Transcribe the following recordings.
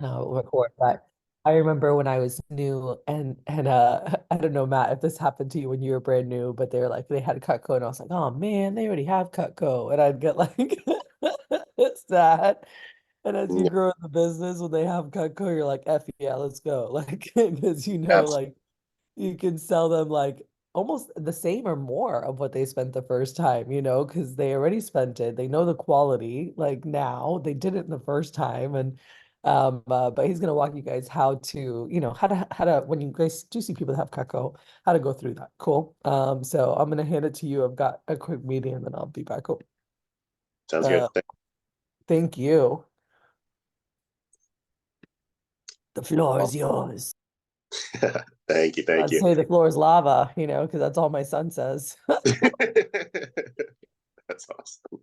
record, but I remember when I was new and I don't know, Matt, if this happened to you when you were brand new, but they're like they had Cutco and I was like, oh man, they already have Cutco. And I'd get like it's sad. And as you Yeah, grow in the business, when they have Cutco, you're like, F yeah, let's go. Like, because absolutely. like you can sell them like almost the same or more of what they spent the first time, because they already spent it. They know the quality like now. They did it in the first time and but he's gonna walk you guys how to, how to when you guys do see people that have Cutco, how to go through that. Cool. So I'm gonna hand it to you. I've got a quick meeting and then I'll be back. Cool. Sounds good. Uh, thank you. The floor is yours. Thank you, thank I'd you. say the floor is lava, because that's all my son says. That's awesome.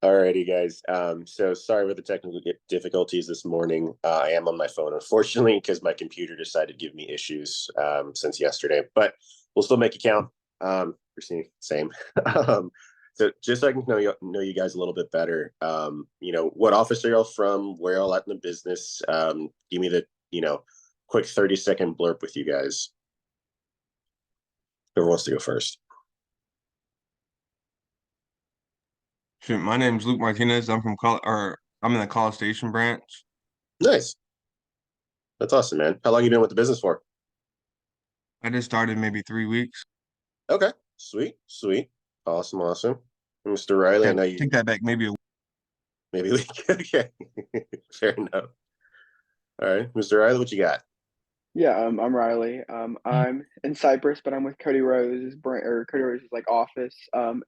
Alrighty, guys. So sorry for the technical difficulties this morning. I am on my phone, unfortunately, because my computer decided to give me issues since yesterday, but we'll still make it count. Same. So just so I can know you guys a little bit better. What office are y'all from? Where y'all at in the business? Give me the quick 30-second blurb with you guys. Whoever wants to go first. Shit, my name's Luke Martinez. I'm from I'm in the College Station branch. Nice. That's awesome, man. How long you been with the business for? I just started maybe 3 weeks. Okay. Sweet, sweet. Awesome, awesome. Mr. Riley, I Okay, know you take that back. maybe we can. Okay. Fair enough. All right. Mr. Riley, what you got? Yeah, I'm Riley. I'm in Cyprus, but I'm with Cody Rose's Cody Rose's like office.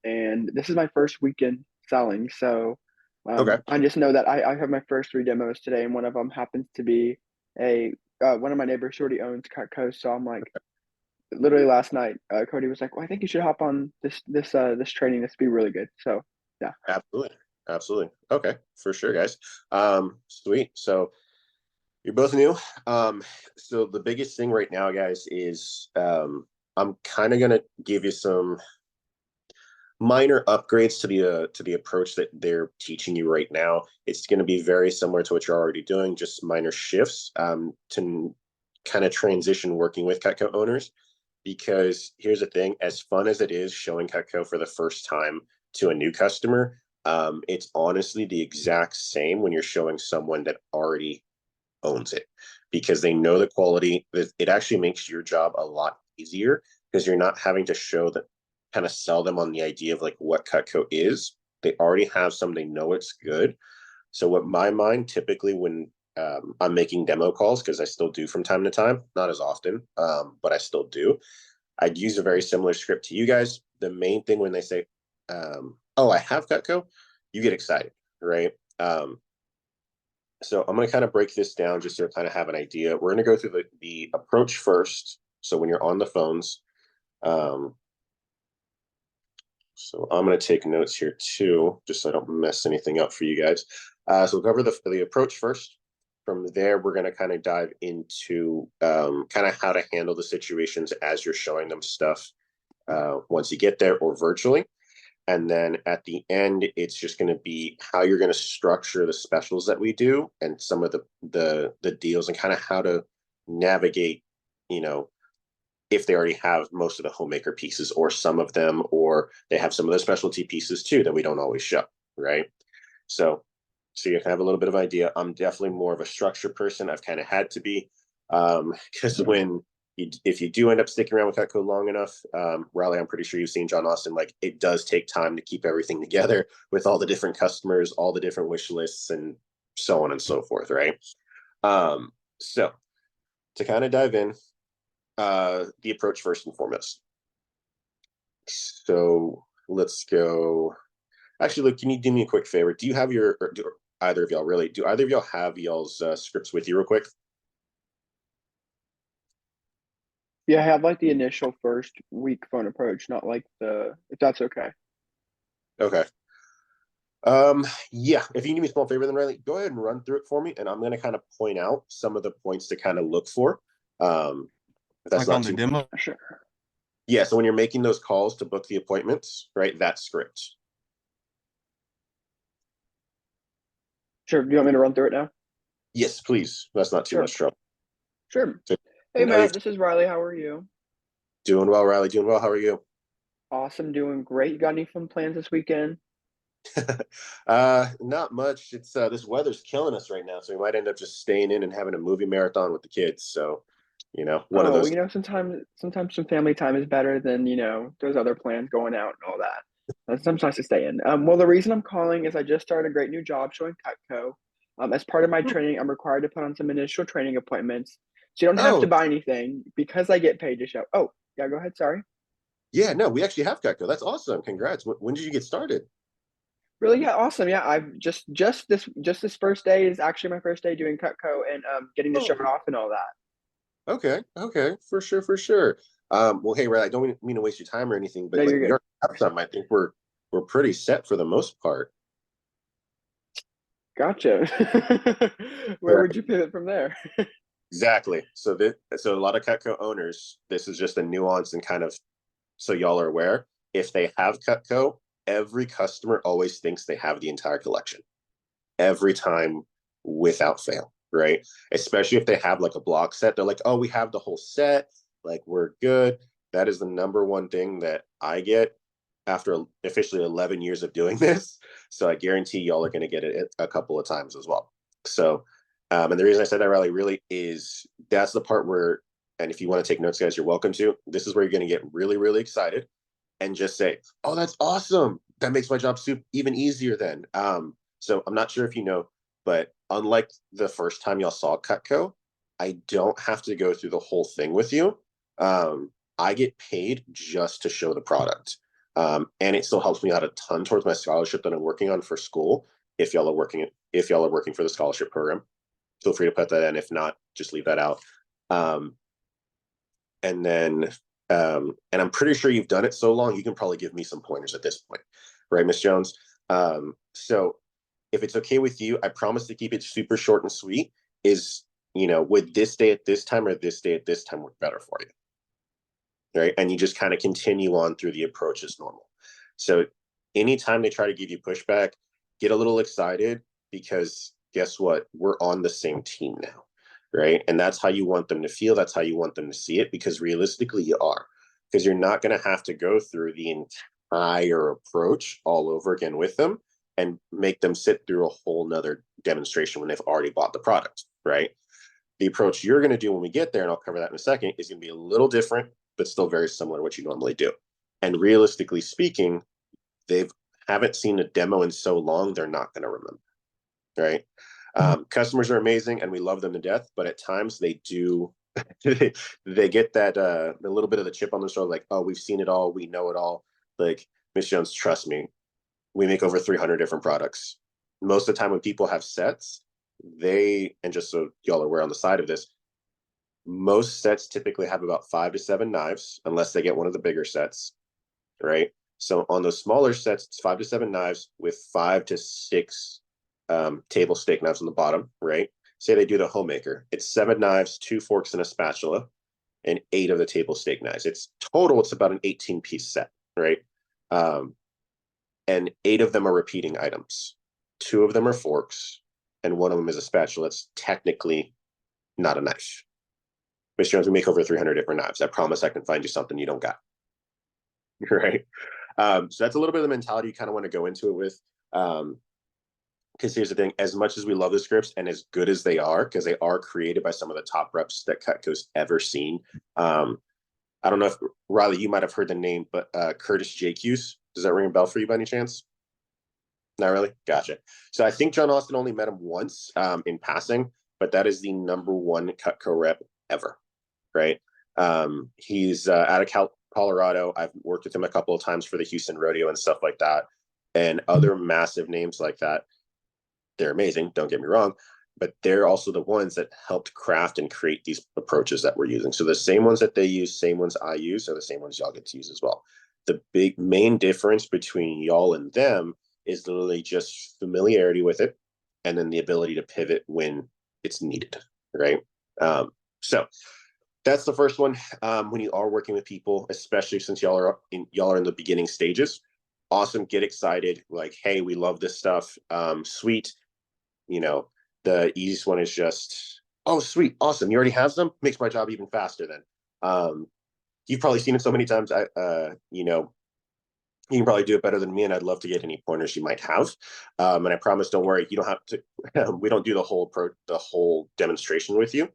And this is my first weekend selling, so Okay. I just know that I have my first three demos today, and one of them happens to be a one of my neighbors already owns Cutco, so I'm like, literally last night, Cody was like, "Well, I think you should hop on this training. This would be really good." So yeah. Absolutely. Absolutely. Okay. For sure, guys. Sweet. So you're both new. So the biggest thing right now, guys, is I'm kind of gonna give you some minor upgrades to the approach that they're teaching you right now. It's going to be very similar to what you're already doing, just minor shifts to kind of transition working with Cutco owners. Because here's the thing: as fun as it is showing Cutco for the first time to a new customer, it's honestly the exact same when you're showing someone that already owns it, because they know the quality. It actually makes your job a lot easier because you're not having to show that, kind of sell them on the idea of like what Cutco is. They already have some, they know it's good. So what my mind typically when I'm making demo calls, because I still do from time to time, not as often, but I still do. I'd use a very similar script to you guys. The main thing when they say, "Oh, I have Cutco," you get excited, right? So I'm going to kind of break this down just to kind of have an idea. We're going to go through the approach first. So when you're on the phones, um, so I'm going to take notes here too, just so I don't mess anything up for you guys. So we'll cover the approach first. From there, we're going to kind of dive into kind of how to handle the situations as you're showing them stuff once you get there or virtually. And then at the end, it's just going to be how you're going to structure the specials that we do and some of the deals and kind of how to navigate, you know, if they already have most of the homemaker pieces or some of them, or they have some of the specialty pieces too that we don't always show, right? So, so you can have a little bit of idea. I'm definitely more of a structure person. I've kind of had to be, because if you do end up sticking around with Cutco long enough, Riley, I'm pretty sure you've seen John Austin. Like it does take time to keep everything together with all the different customers, all the different wish lists, and so on and so forth, right? So to kind of dive in, the approach first and foremost. So let's go. Actually, look, can you do me a quick favor? Do you have do either of y'all really, do either of y'all have y'all's scripts with you real quick? Yeah, I have like the initial first week phone approach, not like if that's okay. Okay. Yeah, if you can do me a small favor then Riley, go ahead and run through it for me, and I'm gonna kind of point out some of the points to kind of look for. If that's Like not on the too demo. Sure. yeah, so when you're making those calls to book the appointments, right, that script. Sure. Do you want me to run through it now? Yes, please. That's not too Sure, much trouble. sure. So, I Hey know you've Matt, this is Riley. How are you? doing well, Riley. Doing well. How are you? Awesome, doing great. You got any fun plans this weekend? Not much. It's this weather's killing us right now, so we might end up just staying in and having a movie marathon with the kids. So, one of Oh, well, those. sometimes some family time is better than, those other plans going out and all that. Sometimes nice to stay in. Well, the reason I'm calling is I just started a great new job showing Cutco. As part of my training, I'm required to put on some initial training appointments. So you don't have to Oh, buy anything because I get paid to show. Oh, yeah, go ahead. Sorry. yeah, no, we actually have Cutco. That's awesome. Congrats. When did you get started? Really? Yeah, awesome. Yeah, I've just this first day is actually my first day doing Cutco and getting to show it Oh, off and all that. okay, okay, for sure, for sure. Well, hey, Riley, I don't mean to waste your time or anything, No, but like you're we good. already have some. I think we're pretty set for the most part. Gotcha. Where would you pivot from there? Exactly. So a lot of Cutco owners, this is just a nuance and kind of so y'all are aware. If they have Cutco, every customer always thinks they have the entire collection every time without fail, right? Especially if they have like a block set, they're like, "Oh, we have the whole set, like we're good." That is the number one thing that I get after officially 11 years of doing this. So I guarantee y'all are going to get it a couple of times as well. So, and the reason I said that, Riley, really is that's the part where, and if you want to take notes, guys, you're welcome to. This is where you're going to get really, really excited and just say, "Oh, that's awesome. That makes my job even easier then." So I'm not sure if you know, but unlike the first time y'all saw Cutco, I don't have to go through the whole thing with you. I get paid just to show the product. And it still helps me out a ton towards my scholarship that I'm working on for school. If y'all are working for the scholarship program, feel free to put that in. If not, just leave that out. Um, and then, and I'm pretty sure you've done it so long, you can probably give me some pointers at this point, right, Miss Jones? So if it's okay with you, I promise to keep it super short and sweet. Is would this day at this time or this day at this time work better for you? Right. And you just kind of continue on through the approach as normal. So anytime they try to give you pushback, get a little excited because guess what? We're on the same team now. Right. And that's how you want them to feel. That's how you want them to see it because realistically, you are. Because you're not going to have to go through the entire approach all over again with them and make them sit through a whole nother demonstration when they've already bought the product. Right. The approach you're going to do when we get there, and I'll cover that in a second, is going to be a little different, but still very similar to what you normally do. And realistically speaking, they haven't seen a demo in so long, they're not going to remember, right? Customers are amazing and we love them to death, but at times they do, they get that a little bit of the chip on their shoulder, like, oh, we've seen it all, we know it all. Like, Miss Jones, trust me, we make over 300 different products. Most of the time when people have sets, and just so y'all are aware on the side of this, most sets typically have about 5 to 7 knives, unless they get one of the bigger sets, right? So on those smaller sets, it's 5 to 7 knives with 5 to 6 table steak knives on the bottom, right? Say they do the homemaker, it's 7 knives, 2 forks, and a spatula, and 8 of the table steak knives. It's about an 18-piece set, right? And 8 of them are repeating items. 2 of them are forks, and 1 of them is a spatula. It's technically not a knife. Mr. Jones, we make over 300 different knives. I promise I can find you something you don't got. Right. So that's a little bit of the mentality you kind of want to go into it with. Because here's the thing, as much as we love the scripts and as good as they are, because they are created by some of the top reps that Cutco's ever seen. I don't know if Riley, you might have heard the name, but Curtis JQ's. Does that ring a bell for you by any chance? Not really? Gotcha. So I think John Austin only met him once in passing, but that is the #1 Cutco rep ever. Right. He's out of Colorado. I've worked with him a couple of times for the Houston Rodeo and stuff like that, and other massive names like that. They're amazing. Don't get me wrong, but they're also the ones that helped craft and create these approaches that we're using. So the same ones that they use, same ones I use, are the same ones y'all get to use as well. The big main difference between y'all and them is literally just familiarity with it, and then the ability to pivot when it's needed. Right. So that's the first one. When you are working with people, especially since y'all are in the beginning stages, awesome. Get excited. Like, hey, we love this stuff. Sweet. You know, The easiest one is just, oh, sweet, awesome. You already have them? Makes my job even faster then. You've probably seen it so many times. You know, you can probably do it better than me, and I'd love to get any pointers you might have. And I promise, don't worry, you don't have to. We don't do the whole demonstration with you,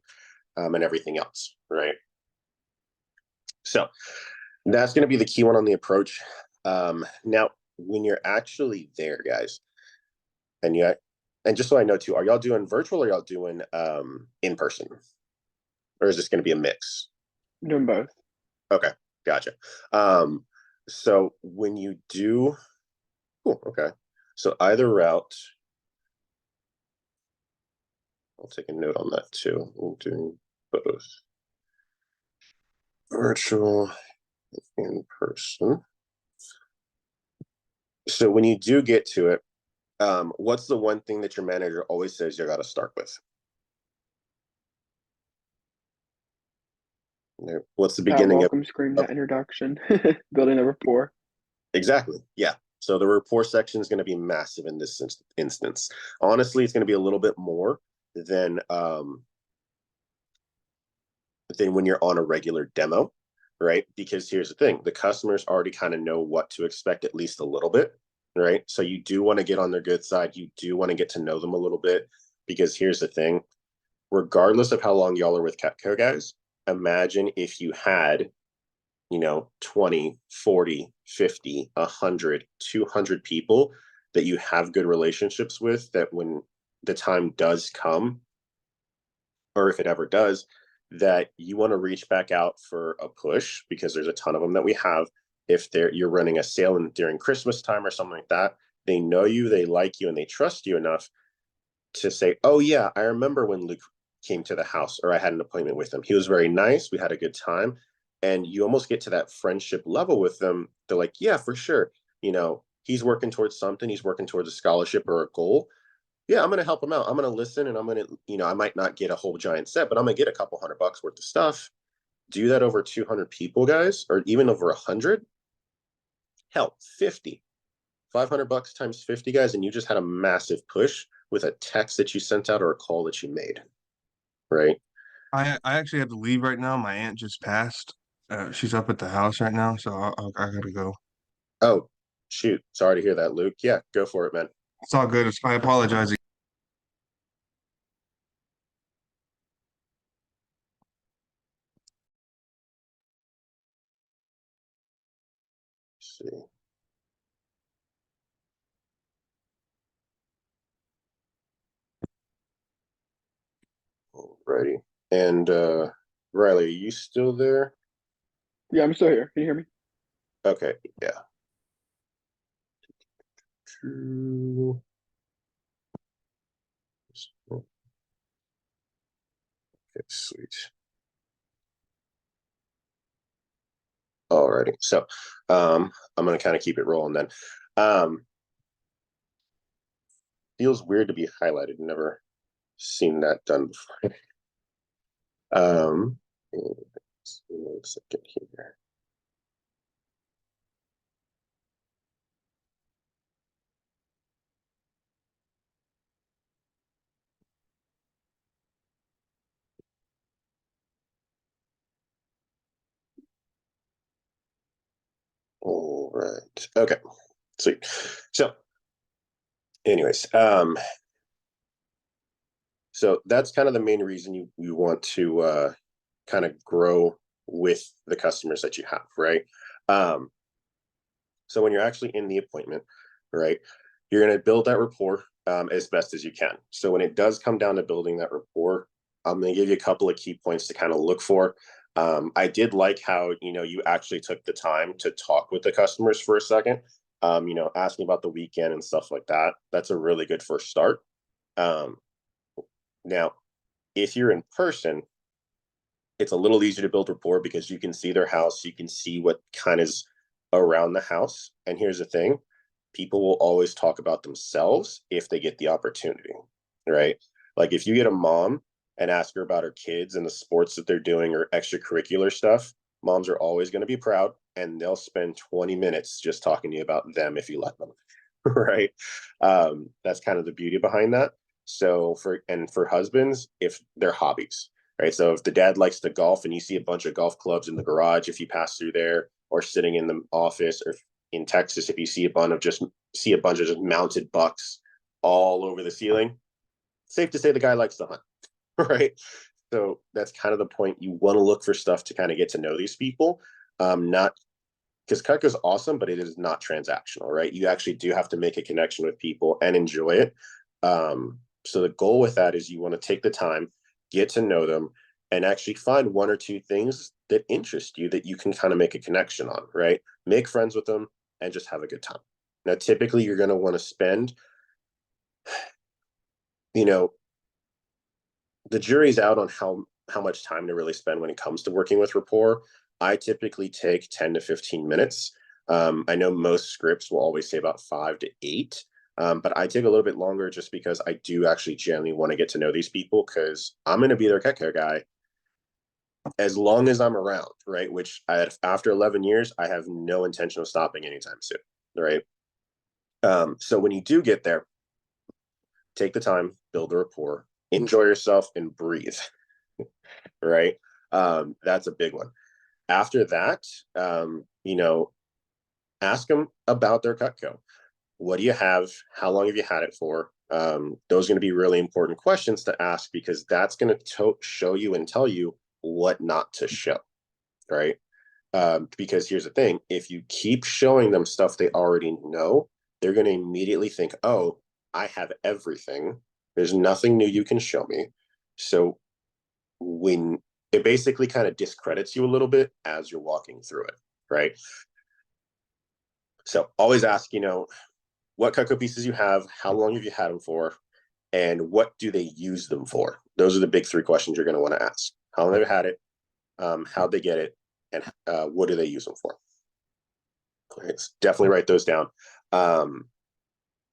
and everything else, right? So that's going to be the key one on the approach. Now, when you're actually there, guys, and just so I know too, are y'all doing virtual or y'all doing in person, or is this going to be a mix? I'm doing both. Okay, gotcha. So when you do, cool, okay. So either route, I'll take a note on that too. We'll do both virtual, in person. So when you do get to it, what's the one thing that your manager always says you got to start with? What's the That beginning welcome scream, that introduction, building the rapport. Exactly. Yeah. So the rapport section is going to be massive in this instance. Honestly, it's going to be a little bit more than when you're on a regular demo, right? Because here's the thing, the customers already kind of know what to expect at least a little bit, right? So you do want to get on their good side. You do want to get to know them a little bit, because here's the thing, regardless of how long y'all are with Catco, guys, imagine if you had, 20, 40, 50, 100, 200 people that you have good relationships with, that when the time does come, or if it ever does, that you want to reach back out for a push, because there's a ton of them that we have. If you're running a sale during Christmas time or something like that, they know you, they like you, and they trust you enough to say, oh yeah, I remember when Luke came to the house, or I had an appointment with him. He was very nice. We had a good time. And you almost get to that friendship level with them. They're like, yeah, for sure. He's working towards something. He's working towards a scholarship or a goal. Yeah, I'm going to help him out. I'm going to listen, and I'm going to, I might not get a whole giant set, but I'm going to get a couple $100 worth of stuff. Do that over 200 people, guys, or even over 100. Hell, 50. $500 times 50, guys, and you just had a massive push with a text that you sent out or a call that you made, right? I actually have to leave right now. My aunt just passed. She's up at the house right now, so I gotta go. Oh, shoot. Sorry to hear that, Luke. Yeah, go for it, man. It's all good. I apologize. Let's see. Alrighty. And Riley, are you still there? Yeah, I'm still here. Can you hear me? Okay, yeah. True. Okay, sweet. Alrighty. So I'm gonna kind of keep it rolling then. Feels weird to be highlighted. Never seen that done before. um 1 second here. All right. Okay. Sweet. So anyways, so that's kind of the main reason you want to kind of grow with the customers that you have, right? So when you're actually in the appointment, right, you're going to build that rapport as best as you can. So when it does come down to building that rapport, I'm going to give you a couple of key points to kind of look for. I did like how, you actually took the time to talk with the customers for a second, asking about the weekend and stuff like that. That's a really good first start. Now, if you're in person, it's a little easier to build rapport because you can see their house, you can see what kind is around the house. And here's the thing, people will always talk about themselves if they get the opportunity, right? Like if you get a mom and ask her about her kids and the sports that they're doing or extracurricular stuff, moms are always going to be proud, and they'll spend 20 minutes just talking to you about them if you let them. Right? That's kind of the beauty behind that. So for husbands, if they're hobbies, right? So if the dad likes to golf and you see a bunch of golf clubs in the garage, if you pass through there, or sitting in the office, or in Texas, if you see a bunch of just mounted bucks all over the ceiling, safe to say the guy likes to hunt, right? So that's kind of the point. You want to look for stuff to kind of get to know these people, not because Cutco's awesome, but it is not transactional, right? You actually do have to make a connection with people and enjoy it. So the goal with that is you want to take the time, get to know them, and actually find one or two things that interest you that you can kind of make a connection on, right? Make friends with them and just have a good time. Now, typically, you're going to want to spend, you know, the jury's out on how much time to really spend when it comes to working with rapport. I typically take 10 to 15 minutes. I know most scripts will always say about 5 to 8, but I take a little bit longer just because I do actually genuinely want to get to know these people, because I'm going to be their Cutco guy as long as I'm around, right? Which after 11 years, I have no intention of stopping anytime soon, right? So when you do get there, take the time, build the rapport, enjoy yourself, and breathe, right? That's a big one. After that, ask them about their Cutco. What do you have? How long have you had it for? Those are going to be really important questions to ask, because that's going to show you and tell you what not to show, right? Because here's the thing: if you keep showing them stuff they already know, they're going to immediately think, oh, I have everything. There's nothing new you can show me. So when it basically kind of discredits you a little bit as you're walking through it, right? So always ask, what Cutco pieces you have, how long have you had them for, and what do they use them for? Those are the big 3 questions you're going to want to ask. How long have they had it? How'd they get it? And what do they use them for? Right, so definitely write those down.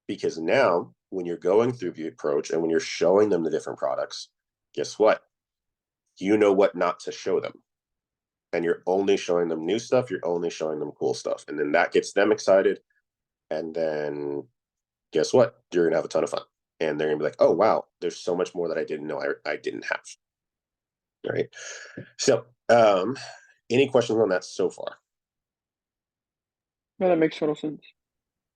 Because now when you're going through the approach and when you're showing them the different products, guess what? You know what not to show them. And you're only showing them new stuff. You're only showing them cool stuff. And then that gets them excited. And then guess what? You're going to have a ton of fun. And they're going to be like, oh, wow, there's so much more that I didn't know I didn't have. Right. So any questions on that so far? No, that makes total sense.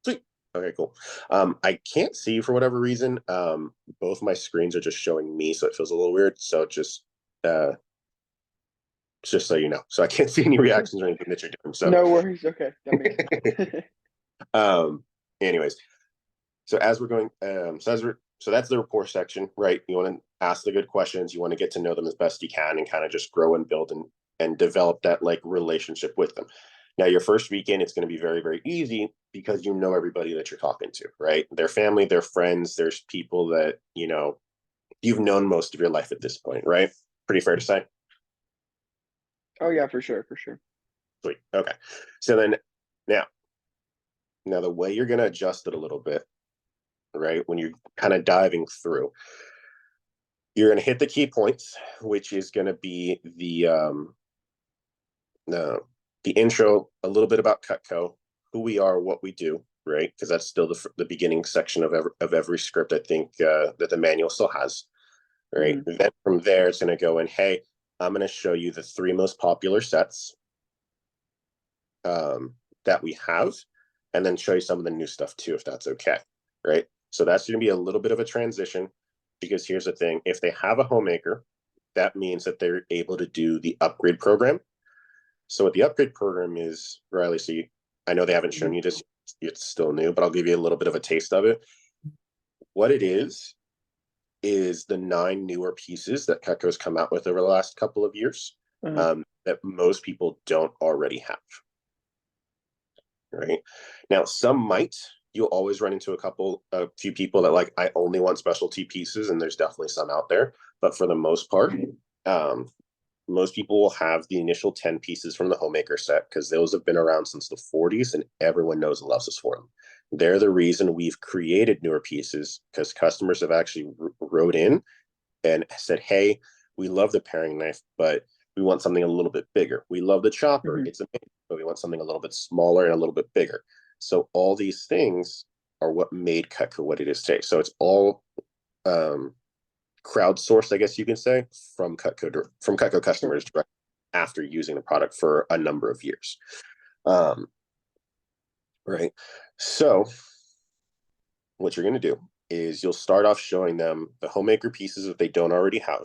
Sweet. Okay, cool. I can't see you for whatever reason. Both my screens are just showing me, so it feels a little weird. So just so you know. So I can't see any reactions or anything that you're doing. So No worries. Okay, that makes sense. Anyways, so as we're going, so that's the rapport section, right? You want to ask the good questions. You want to get to know them as best you can and kind of just grow and build and develop that like relationship with them. Now, your first weekend, it's going to be very, very easy because you know everybody that you're talking to, right? Their family, their friends, there's people that, you've known most of your life at this point, right? Pretty fair to say? Oh yeah, for sure, for sure. Sweet. Okay. So then now the way you're going to adjust it a little bit, right? When you're kind of diving through, you're going to hit the key points, which is going to be the intro, a little bit about Cutco, who we are, what we do, right? Because that's still the beginning section of every script. I think that the manual still has, right? Mm-hmm. Then from there, it's going to go in. Hey, I'm going to show you the 3 most popular sets that we have, and then show you some of the new stuff too, if that's okay, right? So that's going to be a little bit of a transition, because here's the thing: if they have a homemaker, that means that they're able to do the upgrade program. So what the upgrade program is, Riley, so I know they haven't shown you this, it's still new, but I'll give you a little bit of a taste of it. What it is the 9 newer pieces that Cutco's come out with over the last couple of years, that most people don't already have. Right now, some might. You'll always run into a few people that like, I only want specialty pieces, and there's definitely some out there. But for the most part, most people will have the initial 10 pieces from the homemaker set, because those have been around since the 40s and everyone knows and loves us for them. They're the reason we've created newer pieces, because customers have actually wrote in and said, hey, we love the paring knife, but we want something a little bit bigger. We love the chopper. Mm-hmm. It's amazing, but we want something a little bit smaller and a little bit bigger. So all these things are what made Cutco what it is today. So it's all crowdsourced, I guess you can say, from Cutco Sure. customers direct after using the product for a number of years. Um, right. So what you're going to do is you'll start off showing them the homemaker pieces that they don't already have,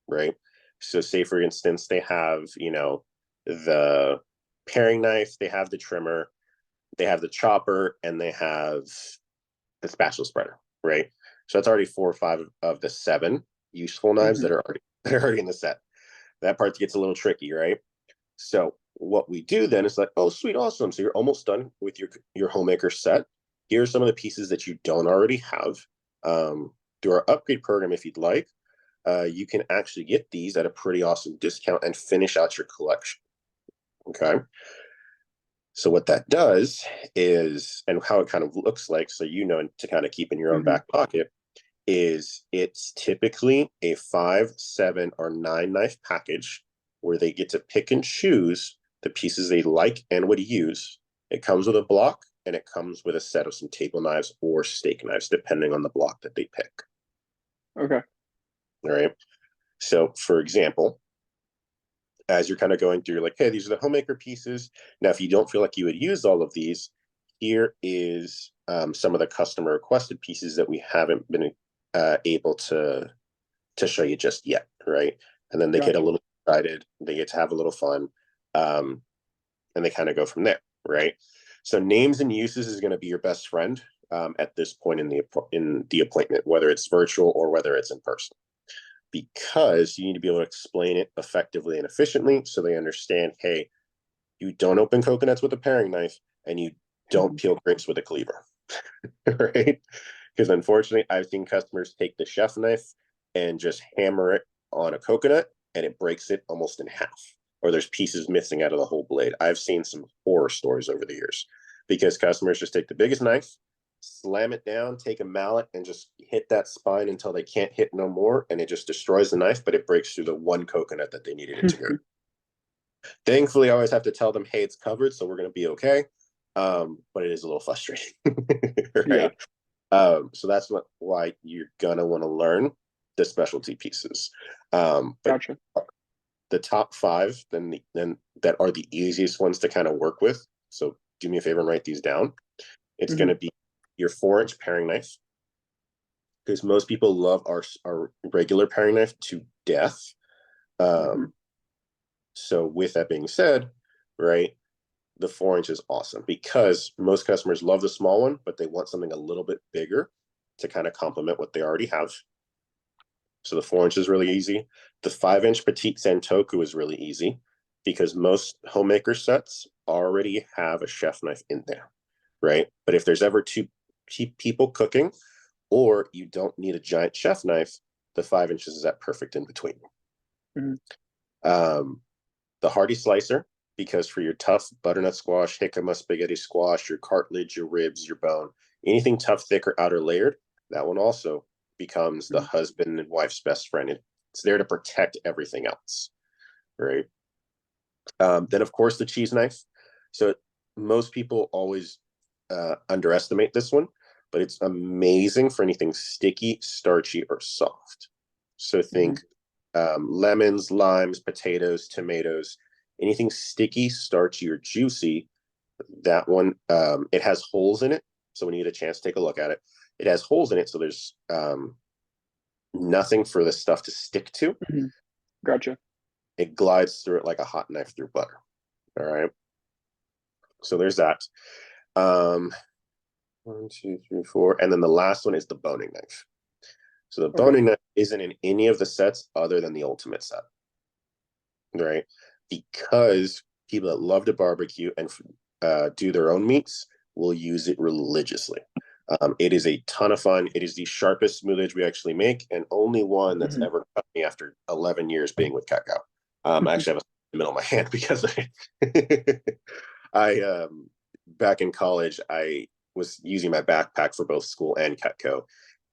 right? So say for instance, they have, the paring knife, they have the trimmer, they have the chopper, and they have the spatula spreader, right? So that's already 4 or 5 of the 7 useful knives Mm-hmm. that are already in the set. That part gets a little tricky, right? So what we do then is like, oh, sweet, awesome. So you're almost done with your homemaker set. Here are some of the pieces that you don't already have. Through our upgrade program, if you'd like, you can actually get these at a pretty awesome discount and finish out your collection. Okay. So what that does is, and how it kind of looks like, so to kind of keep in your own Mm-hmm. back pocket, is it's typically a 5, 7, or 9 knife package where they get to pick and choose the pieces they like and would use. It comes with a block and it comes with a set of some table knives or steak knives, depending on the block that they pick. Okay. All right. So, for example, as you're kind of going through, like, hey, these are the homemaker pieces. Now, if you don't feel like you would use all of these, here is some of the customer requested pieces that we haven't been able to show you just yet, right? And then they get a Gotcha. little excited, they get to have a little fun, and they kind of go from there, right? So names and uses is going to be your best friend at this point in the appointment, whether it's virtual or whether it's in person, because you need to be able to explain it effectively and efficiently so they understand, hey, you don't open coconuts with a paring knife and you don't Mm-hmm. peel grapes with a cleaver, right? Because unfortunately, I've seen customers take the chef knife and just hammer it on a coconut and it breaks it almost in half, or there's pieces missing out of the whole blade. I've seen some horror stories over the years because customers just take the biggest knife, slam it down, take a mallet, and just hit that spine until they can't hit no more, and it just destroys the knife, but it breaks through the one coconut that they needed it to go. Thankfully, I always have to tell them, hey, it's covered, so we're going to be okay. But it is a little frustrating, Yeah. right? So that's why you're gonna want to learn the specialty pieces. But Gotcha. the top 5, then that are the easiest ones to kind of work with. So do me a favor and write these down. It's Mm-hmm. going to be your 4-inch paring knife, because most people love our regular paring knife to death. Mm-hmm. So with that being said, right, the 4-inch is awesome because most customers love the small one, but they want something a little bit bigger to kind of complement what they already have. So the 4-inch is really easy. The 5-inch Petite Santoku is really easy because most homemaker sets already have a chef knife in there, right? But if there's ever two people cooking, or you don't need a giant chef knife, the 5 inches is that perfect in between. Mm-hmm. The hearty slicer, because for your tough butternut squash, jicama, spaghetti squash, your cartilage, your ribs, your bone, anything tough, thick, or outer layered, that one also becomes the husband and wife's best friend. It's there to protect everything else, right? Then, of course, the cheese knife. So most people always underestimate this one, but it's amazing for anything sticky, starchy, or soft. So Mm-hmm. think lemons, limes, potatoes, tomatoes, anything sticky, starchy, or juicy. That one, it has holes in it. So when you get a chance, take a look at it. It has holes in it, so there's nothing for the stuff to stick to. Mm-hmm. Gotcha. It glides through it like a hot knife through butter. All right. So there's that. Um, 1, 2, 3, 4. And then the last one is the boning knife. So the Okay. boning knife isn't in any of the sets other than the ultimate set, right? Because people that love to barbecue and do their own meats will use it religiously. It is a ton of fun. It is the sharpest smooth edge we actually make, and only one that's Mm-hmm. ever cut me after 11 years being with Cutco. I actually have a in the middle of my hand because I back in college, I was using my backpack for both school and Cutco.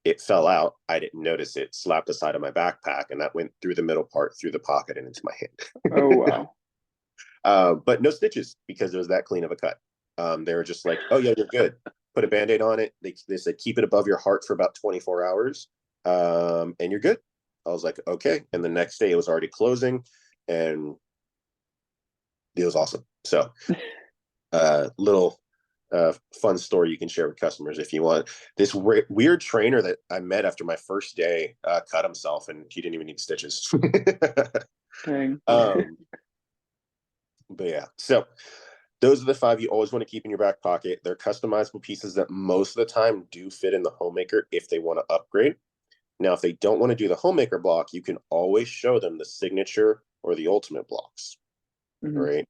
It fell out. I didn't notice it, slapped the side of my backpack, and that went through the middle part, through the pocket, and into my Oh hand. wow. But no stitches because it was that clean of a cut. They were just like, oh, yeah, you're good. Put a Band-Aid on it. They said, keep it above your heart for about 24 hours. and you're good. I was like, okay. And the next day it was already closing, and it was awesome. So, little fun story you can share with customers if you want. This weird trainer that I met after my first day cut himself, and he didn't even need stitches. Dang. But yeah, so those are the 5 you always want to keep in your back pocket. They're customizable pieces that most of the time do fit in the homemaker if they want to upgrade. Now, if they don't want to do the homemaker block, you can always show them the signature or the ultimate blocks, Mhm. right?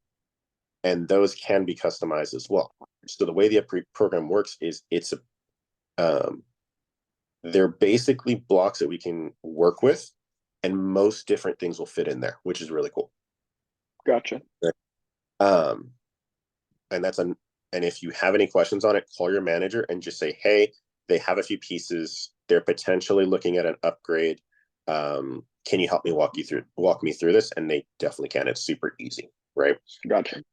And those can be customized as well. So the way the program works is they're basically blocks that we can work with, and most different things will fit in there, which is really cool. Gotcha. Um, and and if you have any questions on it, call your manager and just say, hey, they have a few pieces. They're potentially looking at an upgrade. Can you help me walk me through this? And they definitely can. It's super easy, right? Gotcha.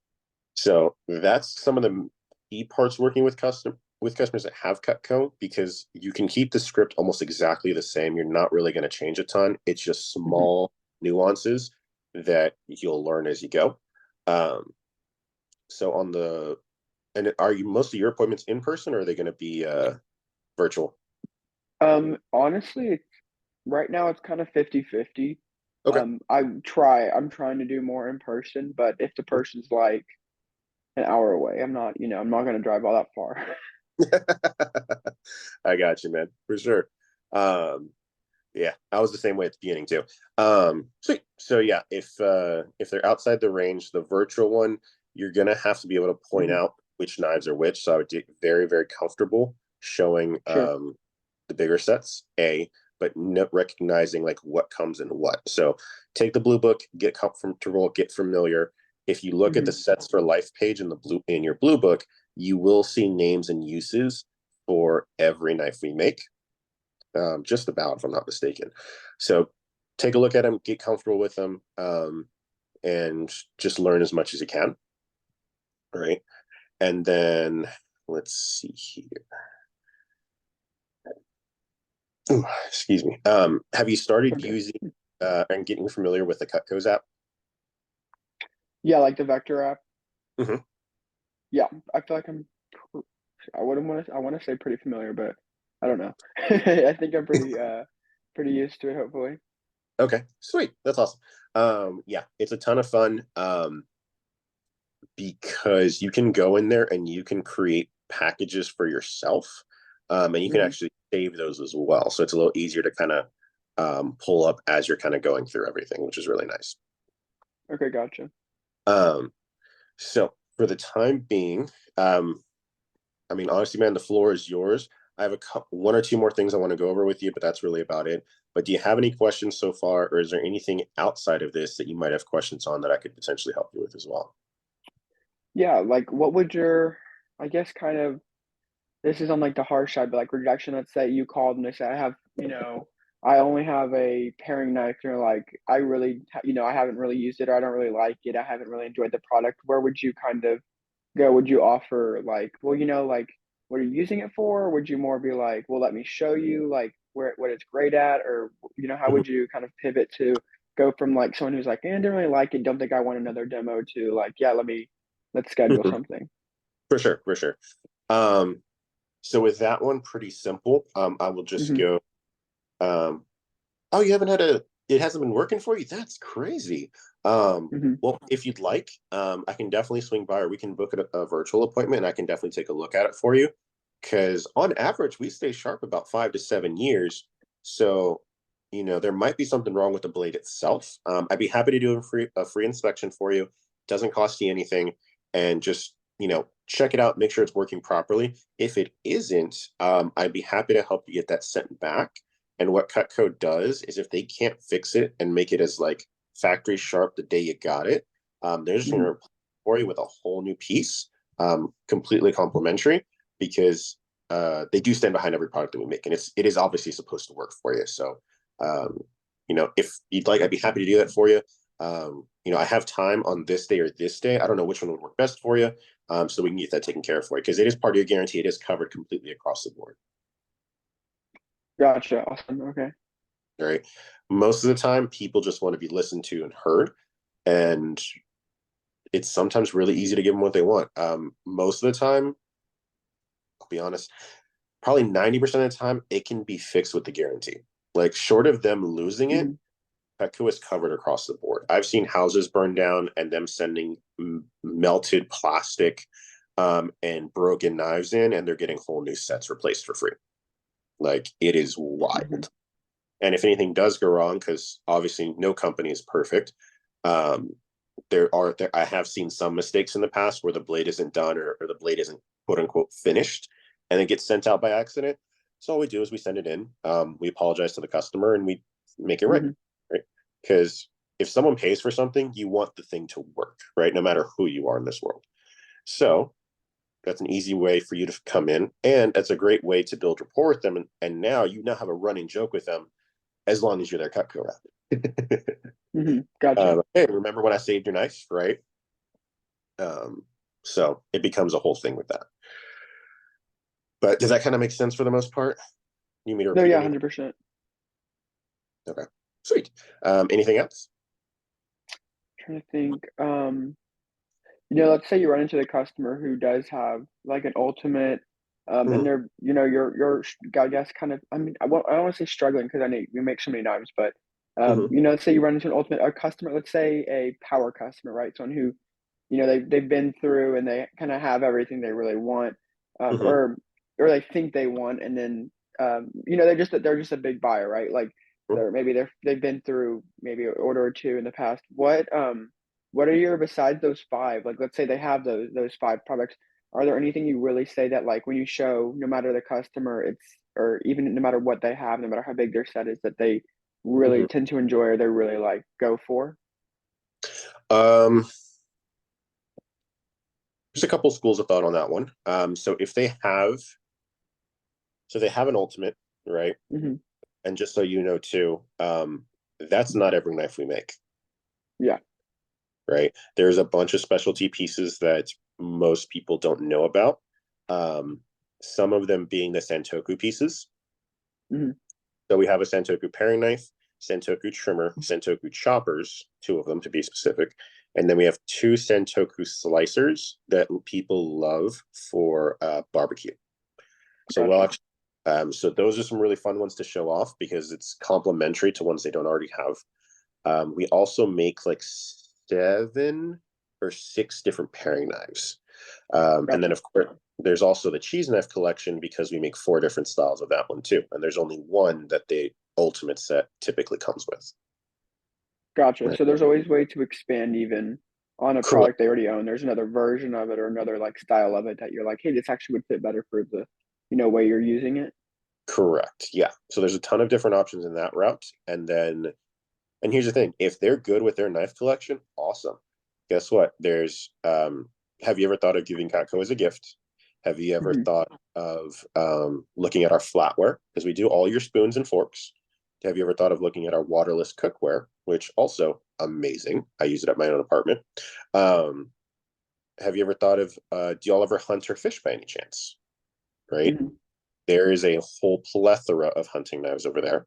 So that's some of the key parts working with customers that have Cutco, because you can keep the script almost exactly the same. You're not really going to change a ton. It's just small nuances that you'll learn as you go. So and are you most of your appointments in person, or are they going to be virtual? Honestly, right now it's kind of 50-50. Okay. I'm trying to do more in person, but if the person's like an hour away, I'm not gonna drive all that far. I got you, man, for sure. Yeah, I was the same way at the beginning too. Sweet. So yeah, if they're outside the range, the virtual one, you're gonna have to be able to point Mhm. out which knives are which. So I would get very, very comfortable showing Sure. the bigger sets, but not recognizing like what comes in what. So take the blue book, get comfortable, get familiar. If you look at the Mhm. sets for life page in your blue book, you will see names and uses for every knife we make, just about, if I'm not mistaken. So take a look at them, get comfortable with them, and just learn as much as you can. Right. And then let's see here. Ooh, excuse me. Have you started Okay. using and getting familiar with the Cutco's app? Yeah, like the Vector app. Mhm. Yeah, I feel like I want to say pretty familiar, but I don't know. I think I'm pretty used to it, hopefully. Okay, sweet. That's awesome. Yeah, it's a ton of fun. Because you can go in there and you can create packages for yourself, and you can Mhm. actually save those as well. So it's a little easier to kind of pull up as you're kind of going through everything, which is really nice. Okay, gotcha. Um, so for the time being, um, I mean, honestly, man, the floor is yours. I have one or two more things I want to go over with you, but that's really about it. But do you have any questions so far, or is there anything outside of this that you might have questions on that I could potentially help you with as well? Yeah, like what would your, I guess, kind of, this is on like the harsh side, but like rejection, let's say you called and they say, I only have a paring knife, and you're like, I haven't really used it, or I don't really like it, I haven't really enjoyed the product. Where would you kind of go? Would you offer like, well, like what are you using it for? Or would you more be like, well, let me show you like what it's great at, or how Mhm. would you kind of pivot to go from like someone who's like, I didn't really like it, don't think I want another demo, to like, yeah, let's schedule Mhm. something. For sure, for sure. Um, so with that one, pretty simple. I will just Hmm. go. Um, oh, you haven't had it hasn't been working for you? That's crazy. Hmm. Well, if you'd like, I can definitely swing by, or we can book a virtual appointment, and I can definitely take a look at it for you. Because on average, we stay sharp about 5 to 7 years. So, there might be something wrong with the blade itself. I'd be happy to do a free inspection for you. Doesn't cost you anything, and just check it out, make sure it's working properly. If it isn't, I'd be happy to help you get that sent back. And what Cutco does is, if they can't fix it and make it as like factory sharp the day you got it, they're just going Hmm. to replace it for you with a whole new piece, completely complimentary, because they do stand behind every product that we make, and it is obviously supposed to work for you. So, um, if you'd like, I'd be happy to do that for you. I have time on this day or this day. I don't know which one would work best for you, so we can get that taken care of for you, because it is part of your guarantee. It is covered completely across the board. Gotcha. Awesome. Okay. right? Most of the time, people just want to be listened to and heard, and it's sometimes really easy to give them what they want. Most of the time, I'll be honest, probably 90% of the time, it can be fixed with the guarantee. Like, short of them losing it, Hmm. Petco is covered across the board. I've seen houses burn down and them sending melted plastic and broken knives in, and they're getting whole new sets replaced for free. Like, it is Hmm. wild. And if anything does go wrong, because obviously no company is perfect, um, I have seen some mistakes in the past where the blade isn't done, or the blade isn't quote unquote finished, and it gets sent out by accident. So all we do is we send it in, we apologize to the customer, and we make it right, Hmm. right? Because if someone pays for something, you want the thing to work, right? No matter who you are in this world. So that's an easy way for you to come in, and that's a great way to build rapport with them. And now you now have a running joke with them as long as you're their Cutco rep. Hmm. Gotcha. Hey, remember when I saved your knife, right? Um, so it becomes a whole thing with that. But does that kind of make sense for the most part? You need to No, repeat yeah, anything? 100%. Okay, sweet. Anything else? Trying to think. Let's say you run into the customer who does have like an ultimate, and Mm-hmm, they're, I guess, kind of, I mean, I don't want to say struggling because I know you make so many knives, but, mm-hmm, let's say you run into an ultimate, a customer, let's say a power customer, right? Someone who, they've been through and they kind of have everything they really want, um, mm-hmm, or or they think they want, and then, they're just a big buyer, right? Like they've been through maybe an order or two in the past. What are your, besides those five, like let's say they have those five products, are there anything you really say that, like, when you show, no matter the customer, it's, or even no matter what they have, no matter how big their set is, that they really mm-hmm. tend to enjoy, or they really like go for? Um, there's a couple schools of thought on that one. So they have an ultimate, right? Hmm. And just so you know too, that's not every knife we make, Yeah. right? There's a bunch of specialty pieces that most people don't know about. Um, some of them being the Santoku pieces. Hmm. So we have a Santoku paring knife, Santoku trimmer, Santoku choppers, two of them to be specific. And then we have two Santoku slicers that people love for barbecue. So Gotcha. so those are some really fun ones to show off because it's complementary to ones they don't already have. We also make like 7 or 6 different paring knives. And then, Gotcha. of course, there's also the cheese knife collection because we make 4 different styles of that one too. And there's only one that the ultimate set typically comes with. Gotcha. Right. So there's always way to expand even on a Correct. product they already own. There's another version of it or another like style of it that you're like, hey, this actually would fit better for the, way you're using it. Correct. Yeah. So there's a ton of different options in that route. And here's the thing, if they're good with their knife collection, awesome. Guess what? Have you ever thought of giving Cutco as a gift? Have you ever Hmm. thought of looking at our flatware? Because we do all your spoons and forks. Have you ever thought of looking at our waterless cookware, which also amazing? I use it at my own apartment. Um, have you ever thought of, do y'all ever hunt or fish by any chance? Right? Hmm. There is a whole plethora of hunting knives over there.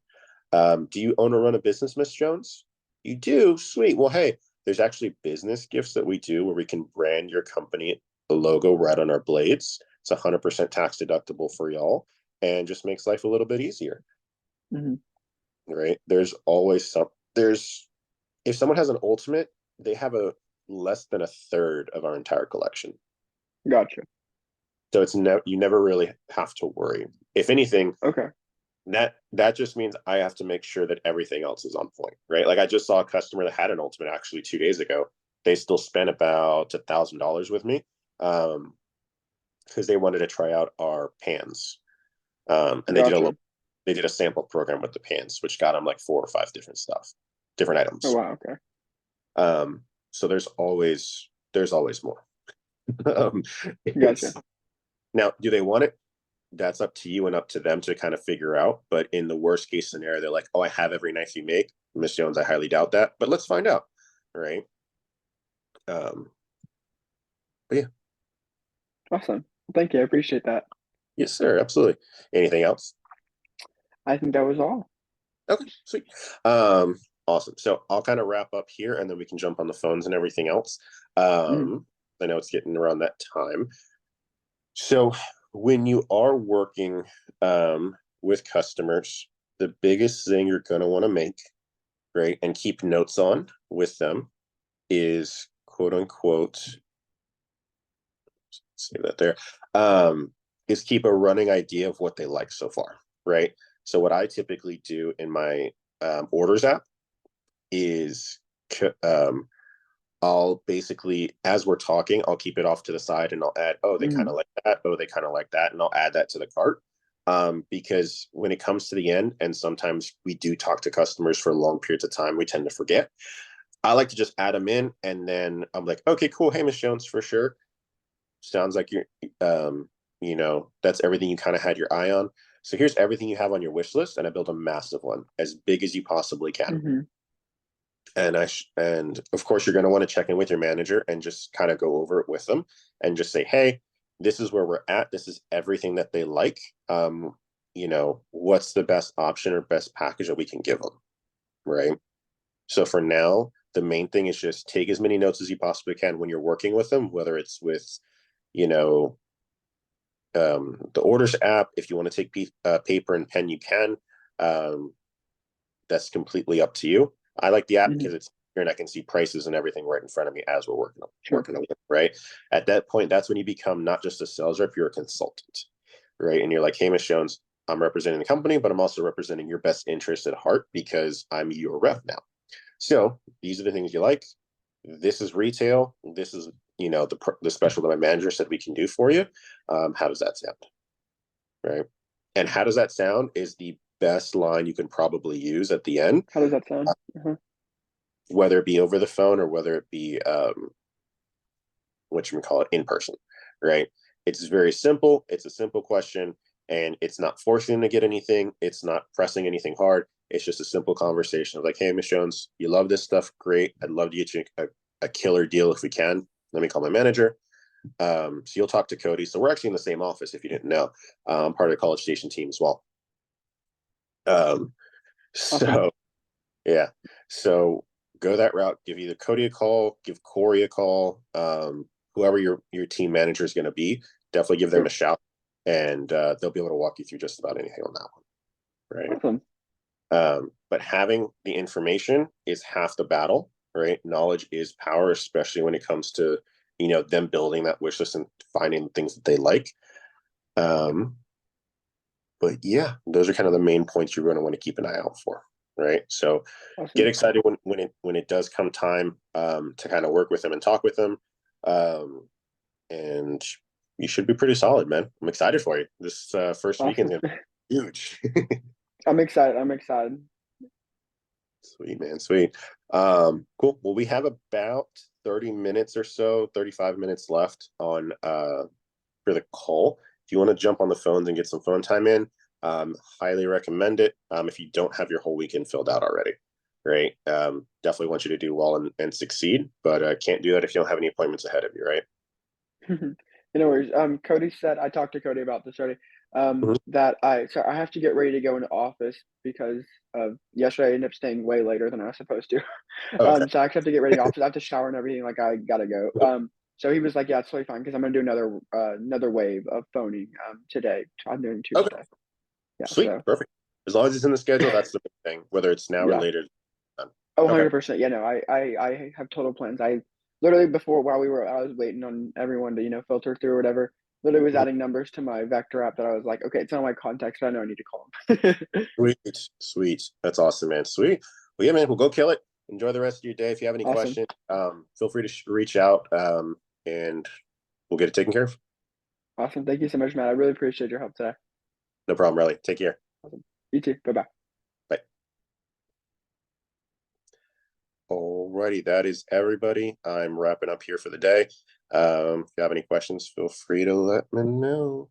Do you own or run a business, Miss Jones? You do? Sweet. Well, hey, there's actually business gifts that we do where we can brand your company the logo right on our blades. It's 100% tax deductible for y'all and just makes life a little bit easier, Hmm. right? There's always there's, if someone has an ultimate, they have a less than a third of our entire collection. Gotcha. So you never really have to worry. If anything, Okay. that just means I have to make sure that everything else is on point, right? Like I just saw a customer that had an ultimate actually 2 days ago. They still spent about $1,000 with me because they wanted to try out our pans, and Gotcha. they did a sample program with the pans, which got them like 4 or 5 different Oh, items. wow. Okay. So there's always more. um, Gotcha. it's now, do they want it? That's up to you and up to them to kind of figure out. But in the worst case scenario, they're like, "Oh, I have every knife you make, Miss Jones." I highly doubt that, but let's find out, right? Um, but yeah, Awesome. Thank you. I appreciate that. yes, sir, absolutely. Anything else? I think that was all. Okay, sweet. Um, awesome. So I'll kind of wrap up here and then we can jump on the phones and everything else. Mhm. I know it's getting around that time. So when you are working with customers, the biggest thing you're going to want to make, right, and keep notes on with them is quote unquote, say that there, is keep a running idea of what they like so far, right? So what I typically do in my orders app is um, I'll basically, as we're talking, I'll keep it off to the side and I'll add, oh, they kind of Mhm. like that. Oh, they kind of like that. And I'll add that to the cart. Because when it comes to the end, and sometimes we do talk to customers for long periods of time, we tend to forget. I like to just add them in and then I'm like, okay, cool. Hey, Miss Jones, for sure. Sounds like you're, that's everything you kind of had your eye on. So here's everything you have on your wish list. And I build a massive one as big as you possibly can. Mhm. And of course you're going to want to check in with your manager and just kind of go over it with them and just say, hey, this is where we're at, this is everything that they like. What's the best option or best package that we can give them, right? So for now, the main thing is just take as many notes as you possibly can when you're working with them, whether it's with you know the orders app. If you want to take paper and pen, you can. um, that's completely up to you. I like the app Mhm. because it's here and I can see prices and everything right in front of me as we're Sure. working on it, right? At that point, that's when you become not just a sales rep, you're a consultant, right? And you're like, hey, Miss Jones, I'm representing the company, but I'm also representing your best interest at heart because I'm your rep now. So these are the things you like. This is retail. This is the special that my manager said we can do for you. How does that sound, right? And how does that sound is the best line you can probably use at the end, How does that sound? Uh-huh. whether it be over the phone or whether it be what you call it in person, right? It's very simple. It's a simple question, and it's not forcing them to get anything. It's not pressing anything hard. It's just a simple conversation of like, hey, Miss Jones, you love this stuff. Great. I'd love to get you a killer deal if we can. Let me call my manager. So you'll talk to Cody. So we're actually in the same office if you didn't know. Part of the College Station team as well. Um, Awesome. so yeah. So go that route. Give either Cody a call, give Corey a call, whoever your team manager is going to be. Definitely give them a Sure. shout, and they'll be able to walk you through just about anything on that one, right? Awesome. But having the information is half the battle, right? Knowledge is power, especially when it comes to them building that wish list and finding things that they like. Um, but yeah, those are kind of the main points you're going to want to keep an eye out for, right? So get Awesome. excited when it does come time to kind of work with them and talk with them, and you should be pretty solid, man. I'm excited for you. This first weekend's Awesome. gonna be huge. I'm excited. I'm excited. Sweet, man, sweet. Cool. Well, we have about 30 minutes or so, 35 minutes left on for the call. If you want to jump on the phones and get some phone time in, highly recommend it. If you don't have your whole weekend filled out already, right? Definitely want you to do well and succeed, but can't do that if you don't have any appointments ahead of you, right? No worries. Cody said I talked to Cody about this already. Mhm. That I have to get ready to go into office because yesterday I ended up staying way later than I was supposed to. Okay. So I actually have to get ready to office. I have to shower and everything. Like I gotta go. So he was like, yeah, it's totally fine because I'm gonna do another wave of phoning today. I'm doing two Okay. today. Yeah. Sweet. So Perfect. As long as it's in the schedule, that's the big thing, whether it's now or yeah. later. Oh, Okay. 100%. Yeah, no, I have total plans. I literally before while I was waiting on everyone to, filter through or whatever, literally was Mhm. adding numbers to my vector app that I was like, okay, it's not my contacts, but I know I need to call them. Sweet. Sweet. That's awesome, man. Sweet. Well, yeah, man, we'll go kill it. Enjoy the rest of your day. If you have any Awesome. questions, feel free to reach out, and we'll get it taken care of. Awesome. Thank you so much, Matt. I really appreciate your help today. No problem, Riley. Take care. Awesome. You too. Bye bye. Bye. Alrighty, that is everybody. I'm wrapping up here for the day. If you have any questions, feel free to let me know.